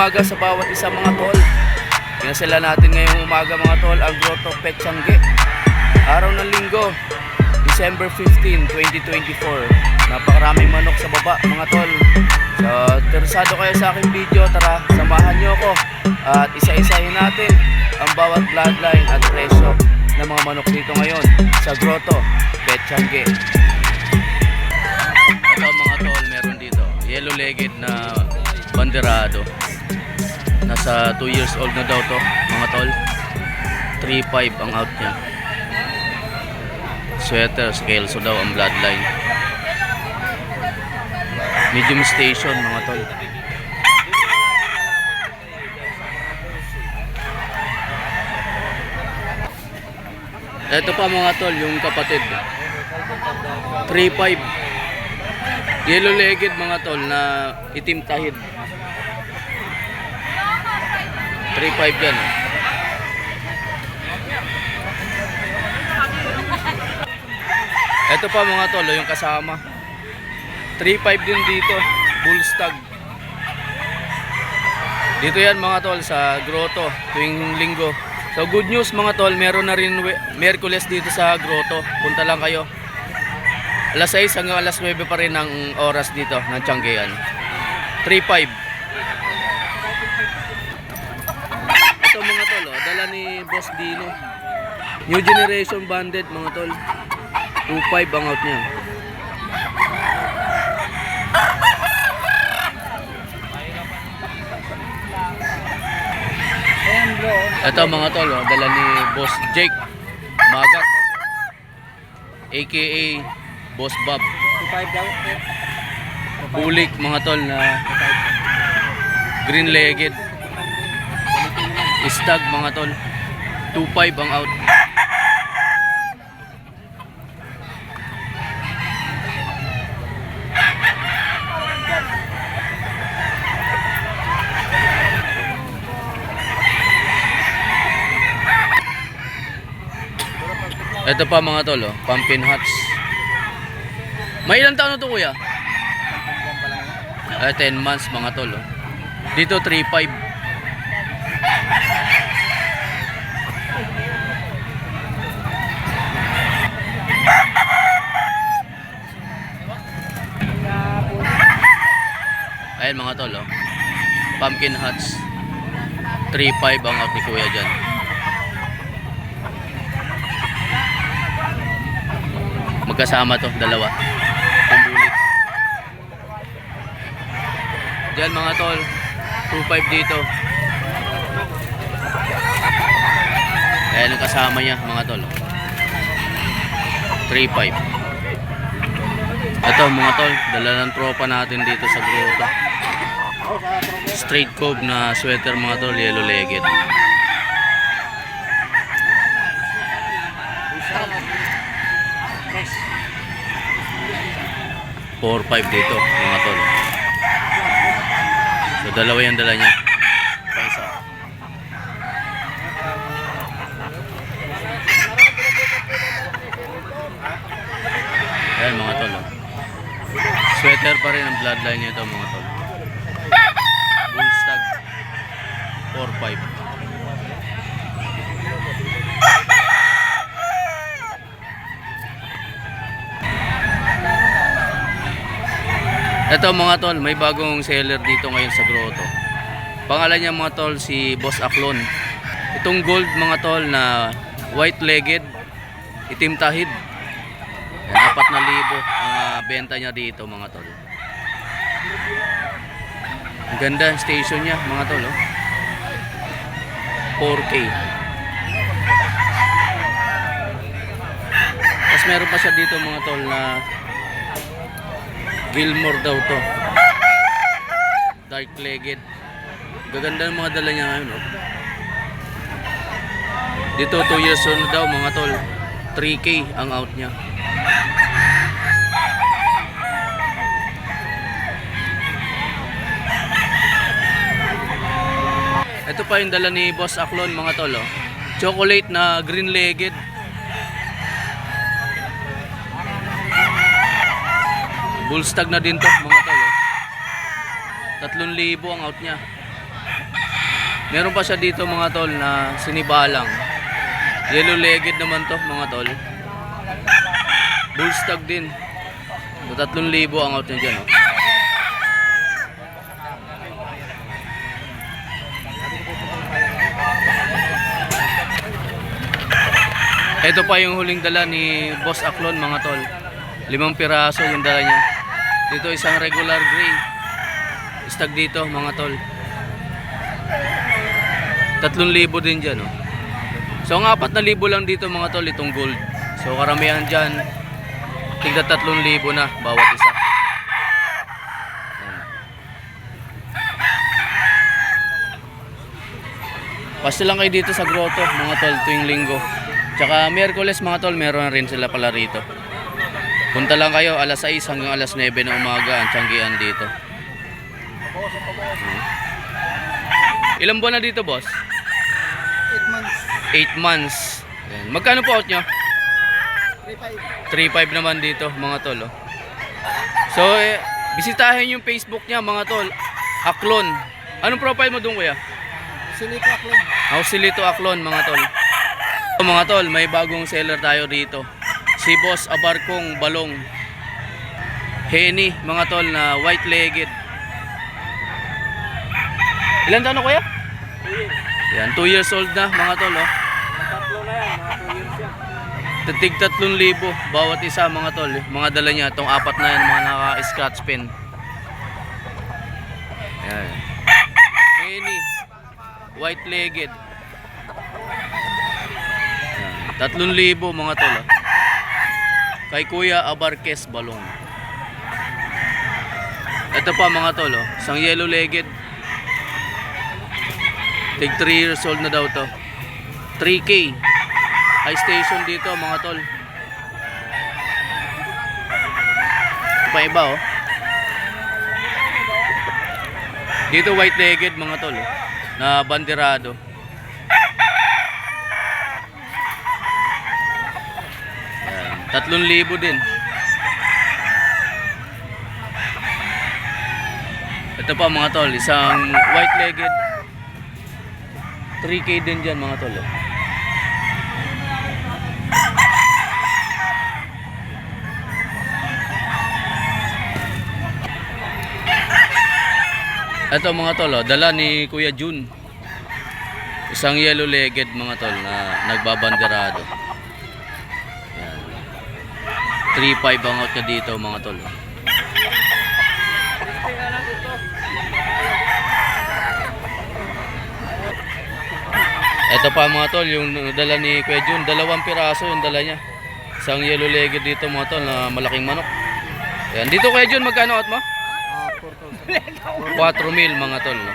umaga sa bawat isa mga tol. Pinasala natin ngayong umaga mga tol ang Grotto Petchange. Araw ng linggo, December 15, 2024. Napakaraming manok sa baba mga tol. So, interesado kayo sa aking video, tara samahan nyo ako at isa-isahin natin ang bawat bloodline at presyo ng mga manok dito ngayon sa Grotto Petchange. Ito mga tol, meron dito yellow-legged na banderado. Nasa 2 years old na daw to mga tol. 3.5 ang out niya. Sweater scale, so daw ang bloodline. Medium station mga tol. Ito pa mga tol, yung kapatid. 3.5. Yellow-legged mga tol na itim tahid. 3.5 yan eh. Ito pa mga tol, yung kasama 3.5 din dito, bull stag. Dito yan mga tol sa Grotto tuwing linggo. So good news mga tol, meron na rin Miyerkules dito sa Grotto. Punta lang kayo. Alas 6 hanggang alas 9 pa rin ang oras dito ng Tianggean. 3.5. Ito mga tol, dala ni Boss Dino. New generation banded mga tol. 2.5 ang out niya. Ito mga tol, dala ni Boss Jake Magat aka Boss Bob. 2.5 daw. Bulik mga tol na green-legged. Stag mga tol. 2.5 ang out. Ito pa mga tol, pumpkin hats. May ilang taon na to kuya? 10 months mga tol. Dito 3.5. Ayan mga tol, pumpkin hats. 3.5 ang out ni kuya dyan. Magkasama to, dalawa. Pumbulit. Diyan mga tol, 2.5 dito. Ayan ang kasama niya mga tol. 3.5. Ito mga tol, dala ng tropa natin dito sa Grotto. Straight cob na sweater mga tol, yellow-legged. 4.5 dito mga tol. So dalawa yung dala niya. Paisa. Ayan mga tol. Sweater pa rin ang bloodline nito mga tol. Bull stag 4.5. Ito mga tol, may bagong seller dito ngayon sa Grotto. Pangalan niya mga tol si Boss Aklon. Itong gold mga tol na white-legged, itim tahid. 4,000 ang benta niya dito mga tol. Ang ganda station niya mga tol. 4K. Tapos meron pa siya dito mga tol na Gilmore daw to, dark legged. Gaganda ng mga dala niya ngayon Dito 2 years old daw mga tol. 3K ang out niya. Ito pa yung dala ni Boss Aklon mga tol. Chocolate na green legged. Bull stag na din to mga tol. 3,000 ang out niya. Meron pa siya dito mga tol na sinibalang. Yellow legged naman to mga tol. Bull stag din. So 3,000 ang out niya dyan. Oh. Ito pa yung huling dala ni Boss Aklon mga tol. 5 piraso yung dala niya. Dito isang regular gray. Stag dito mga tol. 3,000 din dyan. Oh. So ang 4,000 lang dito mga tol itong gold. So karamihan dyan tigda 3,000 na bawat isa. Pasta lang kayo dito sa grotto mga tol tuwing linggo. Tsaka Miyerkules mga tol meron rin sila pala rito. Punta lang kayo alas 6 hanggang alas 9 ng umaga ang tiyanggian dito. Ilang buwan na dito boss? 8 months. 8 months. Ayan. Magkano po out nyo? 3.5. 3.5 naman dito mga tol. Oh. So bisitahin yung Facebook niya mga tol. Aklon. Anong profile mo doon kuya? Silito Aklon. Silito Aklon mga tol. So, mga tol, may bagong seller tayo dito. Si Boss Abarkong Balong. Henny mga tol na white legged. Ilan taon na kuya? 2 years. Yan, 2 years old na mga tol. Oh. Tatlo na yan, mga 2 years yan. Tig 3,000 bawat isa mga tol. Mga dala niya, itong 4 na yan, mga naka-scratch pen. Yan. Henny, white legged. 3,000 mga tol. Oh. Kay Kuya Abarques Balong. Ito pa mga tol. Oh. Isang yellow legged. Tig 3 years old na daw to. 3K. High station dito mga tol. Ito pa iba oh. Dito white legged mga tol. Oh. Na banderado. Ayan. 3,000 din. Ito pa mga tol. Isang white legged. 3K din dyan mga tol. Ito mga tol, dala ni Kuya Jun. Isang yellow legged mga tol na nagbabanderado. Yan. 3.5 ang out niya dito mga tol. Ito pa mga tol, yung dala ni Kuya Jun, 2 piraso yung dala niya. Isang yellow legged dito mga tol na malaking manok. Yan. Dito Kuya Jun, magkano out mo? 4,000 mga tol. No?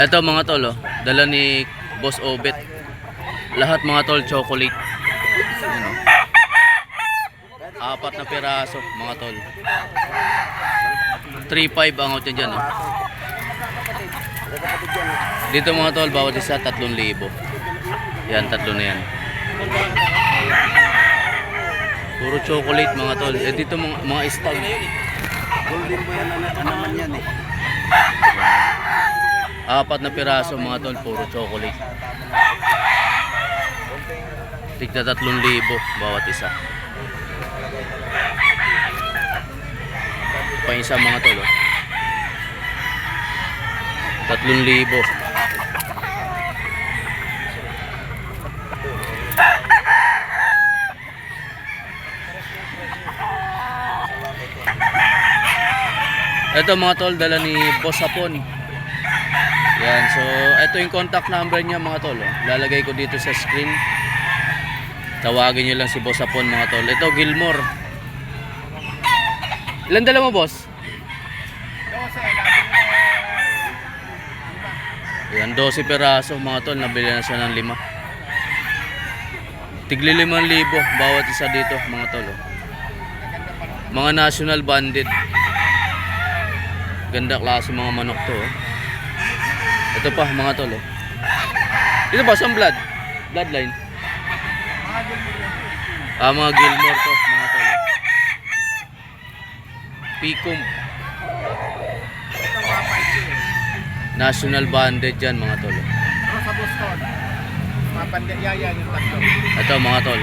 Ito mga tol, oh, dala ni Boss Obet. Lahat mga tol chocolate. Ano? 4 na piraso mga tol. 3.5 ang out niya dyan. Oh. Dito mga tol, bawat isa 3,000. Yan, 3 na yan. Puro chocolate mga tol. Eh dito mga stag. Golden po yan naman yan eh. 4 na piraso mga tol, puro chocolate. Tigda 3,000 bawat isa. Pa isa mga tol. Oh. 3,000. Ito mga tol, dala ni Boss Hapon. Yan, so ito yung contact number niya mga tol. Oh. Lalagay ko dito sa screen. Tawagin niyo lang si Boss Hapon mga tol. Ito Gilmore. Ilan dala mo boss? Yan, 12 peraso mga tol. Nabili na siya ng 5. Tigli 5,000 bawat isa dito mga tol. Oh. Mga national banded. Ganda klase mga manok to. Oh. Ito pa mga tol. Oh. Ito ba saan blood? Bloodline. Mga Gilmore to mga tol. Oh. Picum. National banded yan mga tol. Ano sa Boston? Mga pandayaya yung tatlo. Ito mga tol.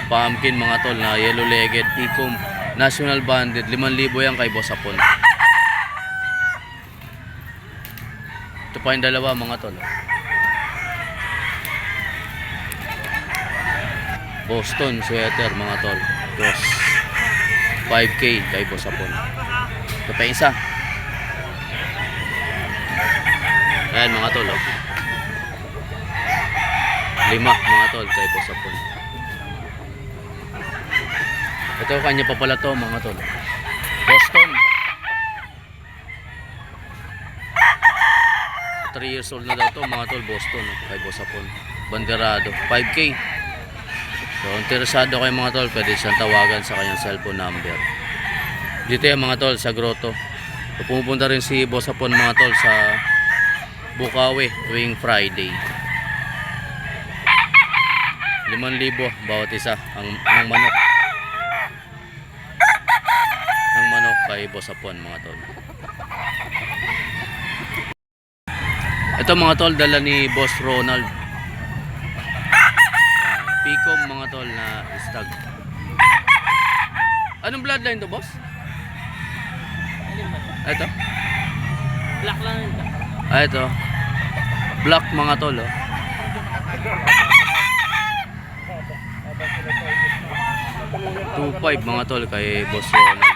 Pumpkin mga tol na yellow legged Picom. National banded. 5,000 yan kay Boss Apon. Ito pa yung dalawa mga tol. Boston sweater mga tol. Cross 5K kay Boss Apon. Ito pa yung isa. Ayan mga tol. Oh. 5 mga tol kay Boss Apon. Ito kanya pa pala to mga tol. Boston. 3 years old na daw to mga tol. Boston kay Boss Apon. Banderado 5K. So interesado kayo mga tol, pwede siyang tawagan sa kanyang cellphone number. Dito yan mga tol sa Grotto. So, pumupunta rin si Boss Apon mga tol sa Bukawi tuwing Friday. 5,000 bawat isa ang manok. Ang manok kay Boss Apon mga tol. Ito mga tol, dala ni Boss Ronald. Picom mga tol na stag. Anong bloodline to, boss? Ito? Black lang yun. Ito. Black mga tol, oh. $2,500 mga tol kay Boss Ronald.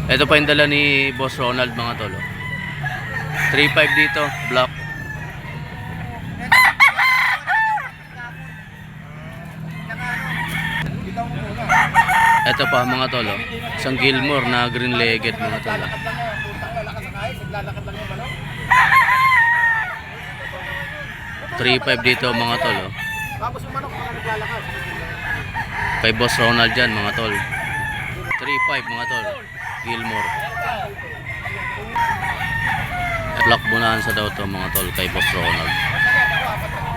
Ito pa yung dala ni Boss Ronald mga tol. 3,500 dito, black. Ito pa mga tol, isang Gilmore na green legged mga tol. 3,500 dito mga tol. Tapos yung manok mga naglalakad. Kay Boss Ronald dyan mga tol. 3,500 mga tol. Gilmore. Black bonanza daw to mga tol kay Boss Ronald.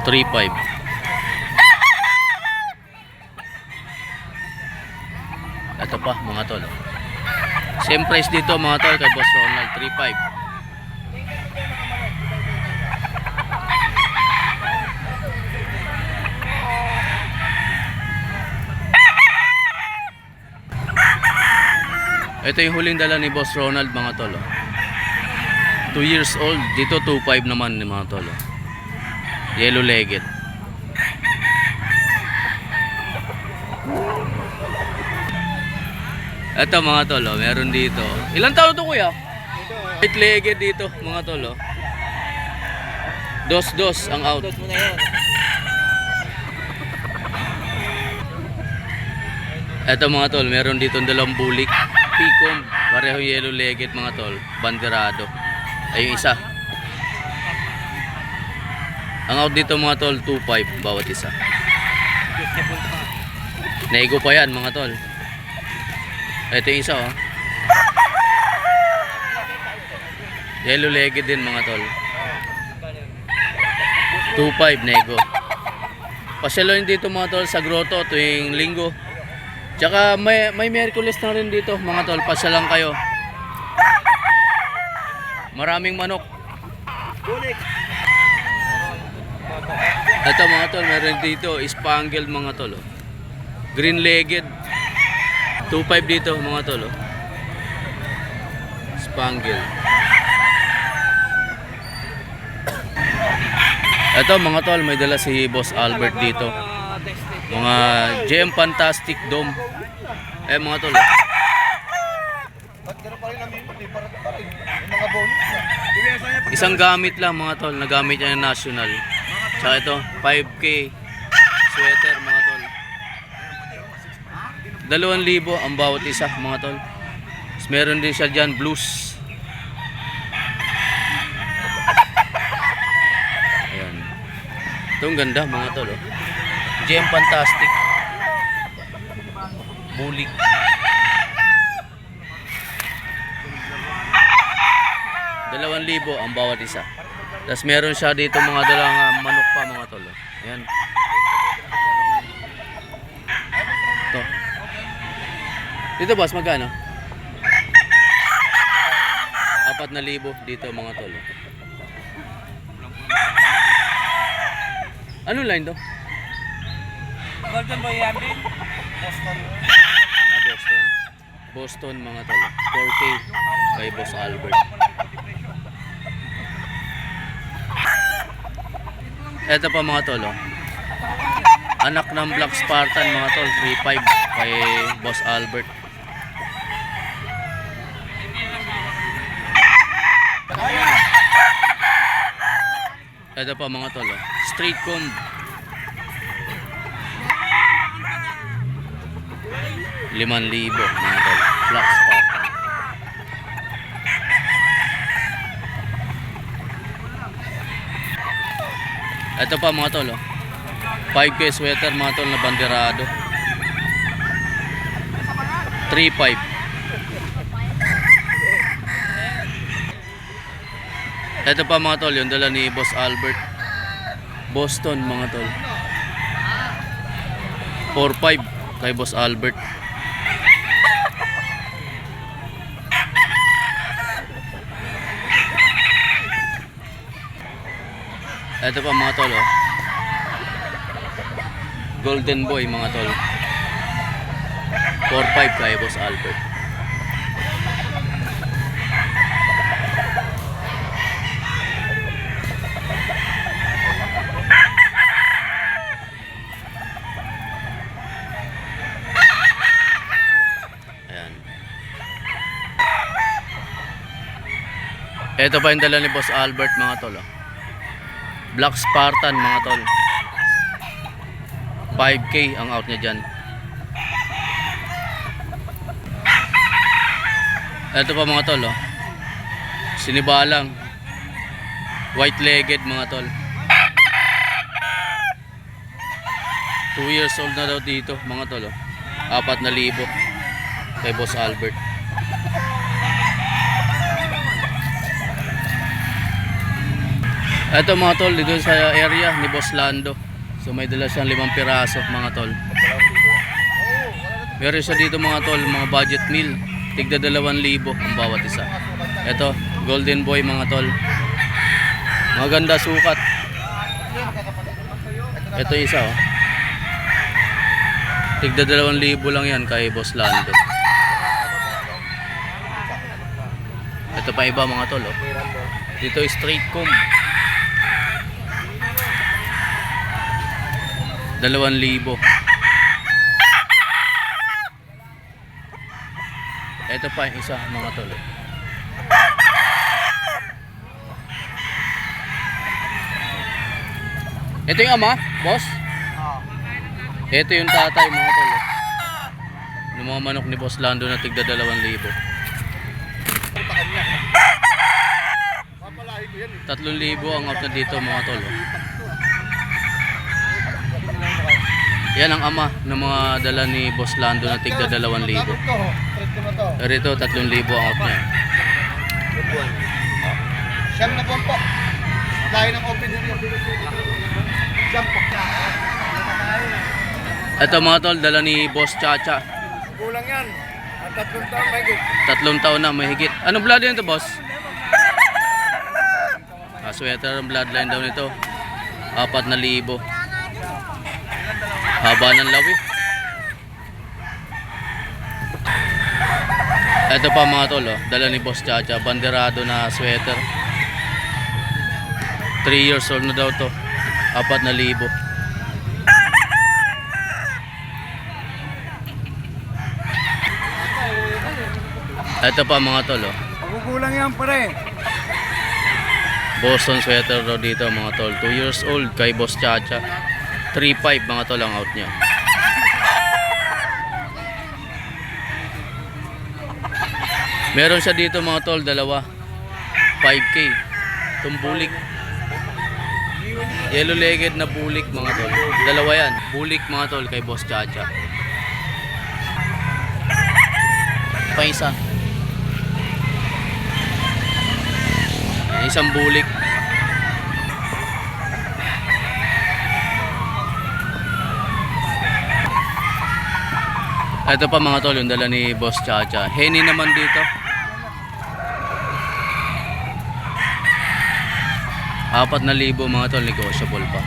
3,500. Ito pa mga tol. Same price dito mga tol kay Boss Ronald. 3,500. Ito yung huling dala ni Boss Ronald mga tol. 2 years old. Dito 2,500 naman ni mga tol. Yellow legged. Ito mga tol, meron dito. Ilang taon to kuya? White legged dito mga tol. Dos ang out. Mo na yun. Ito mga tol, meron dito dalawang bulik. Picom, pareho yellow legged mga tol, banderado. Ay yung isa. Ang out dito mga tol, 2,500 bawat isa. Naigo pa yan mga tol. Ito yung isa oh. Yellow legged din mga tol. 2,500 nego. Pasyaloin dito mga tol sa Grotto tuwing linggo. Tsaka may Miyerkules na rin dito mga tol, pasya lang kayo. Maraming manok. Ito mga tol, meron dito spangled mga tol. Green legged. 2,500 dito mga tol. Spangled. Ito mga tol, may dala si Boss Albert dito. Mga Gem Fantastic Dome. Mga tol. Isang gamit lang mga tol. Nagamit niya ng national. Tsaka ito 5K sweater mga tol. 2,000 ang bawat isa mga tol. Meron din siya dyan blues. Ayan. Itong ganda mga tol. Gem Fantastic. Bulik. 2,000 ang bawat isa. Tapos meron siya dito mga dalang manok pa mga tol. Ayan. Dito boss, magkano? 4,000 dito mga tol. Ano line to? Golden Boy yan din. Boston. Boston. Boston mga tol. 4K kay Boss Albert. Ito pa mga tol. Anak ng Black Spartan mga tol. 3.5 kay Boss Albert. Ito pa mga tol. Straight comb. 5,000 mga tol. Black Spartan. Ito pa mga tol. 5K sweater mga tol na banderado. 3.5. Ito pa mga tol, yung dala ni Boss Albert. Boston mga tol. 4.5 kay Boss Albert. Ito pa mga tol, oh. Golden Boy mga tol. 4.5 kay Boss Albert. Ayan. Ito pa yung dala ni Boss Albert mga tol, oh. Black Spartan mga tol. 5K ang out niya dyan. Ito pa mga tol, oh. Sinibalang white legged mga tol. 2 years old na daw dito mga tol, oh. 4,000 kay Boss Albert. Ito mga tol, dito sa area ni Boss Lando. So may dala siyang 5 piraso mga tol. Meron siya dito mga tol, mga budget meal. Tigda 2,000 ang bawat isa. Ito, Golden Boy mga tol. Maganda sukat. Ito isa, oh. Tigda 2,000 lang yan kay Boss Lando. Ito pa iba mga tol, oh. Dito straight comb. 2,000. Ito pa yung isa mga tol. Ito yung ama, boss? Ito yung tatay mga tol. Yung mga manok ni Boss Lando na tigda 2,000. 3,000 ang out na dito mga tol. Yan ang ama ng mga dala ni Boss Lando na tigda 2,000. Pero ito 3,000 ang out niya. Siyam na buwan po. Dahil ng open din yun. Siyam po. Ito mga tol, dala ni Boss Chacha. Kulang yan. At 3 taon may higit. 3 taon na mahigit. Anong blood yun ito, boss? Sweater ang bloodline daw nito. 4,000. Haba ng lawi. Ito pa mga tol, oh. Dala ni Boss Chacha. Banderado na sweater. 3 years old na daw to. 4,000. Ito pa mga tol, oh. Magugulang yan pare. Boston sweater daw dito mga tol. 2 years old kay Boss Chacha. 3.5 mga tol ang out niya. Meron siya dito mga tol, dalawa. 5K. Itong bulik. Yellow legged na bulik mga tol. Dalawa yan. Bulik mga tol kay Boss Chacha. Pa isa. Isang bulik. Ito pa mga tol, yung dala ni Boss Chacha. Henny naman dito. 4,000 mga tol, negotiable pa.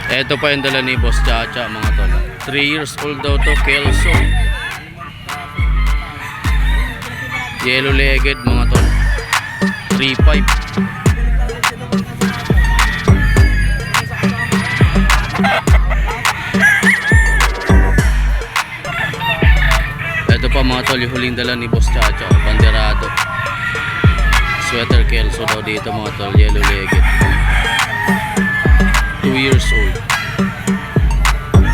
Ito pa yung dala ni Boss Chacha mga tol. 3 years old daw to, Kelso. Yellow legged mga tol. 3.5. Ito pa mga tol, yung huling dala ni Boss Chacha, banderado. Sweater Kelso daw dito mga tol, yellow legged. 2 years old.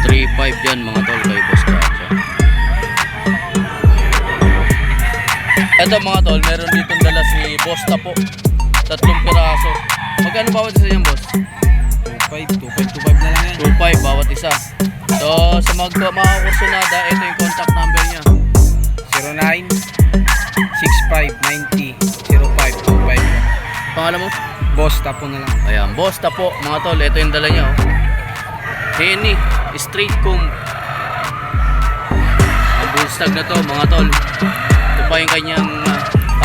3.5 dyan mga tol kay Boss Chacha. Ito mga tol, meron dito dala si Boss Tapo. 3 piraso. Magkano bawat isa yan, boss? 2.5 na lang yan. 2.5 bawat isa. So sa mga kursunada, ito yung contact number niya. 0965900525. Pangalan mo? Boss, tapo na lang. Ayan, Boss Tapo mga tol, ito yung dala niya. Oh. Henny, straight comb. Ang bullstag na to mga tol. Ito pa yung kanyang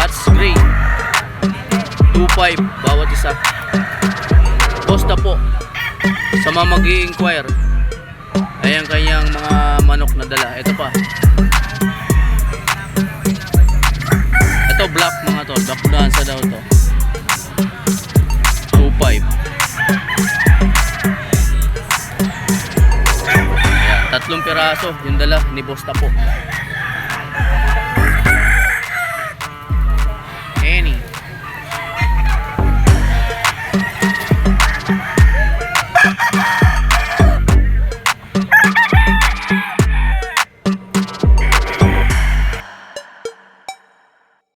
Hats Gray. 2.5 bawat isa. Boss Tapo. Sa mga mag-i-inquire, ayan kanyang mga manok na dala. Ito pa. Ito black mga tol, black dansa daw to. 2.5. Ayan, 3 piraso yung dala ni Boss Tapo.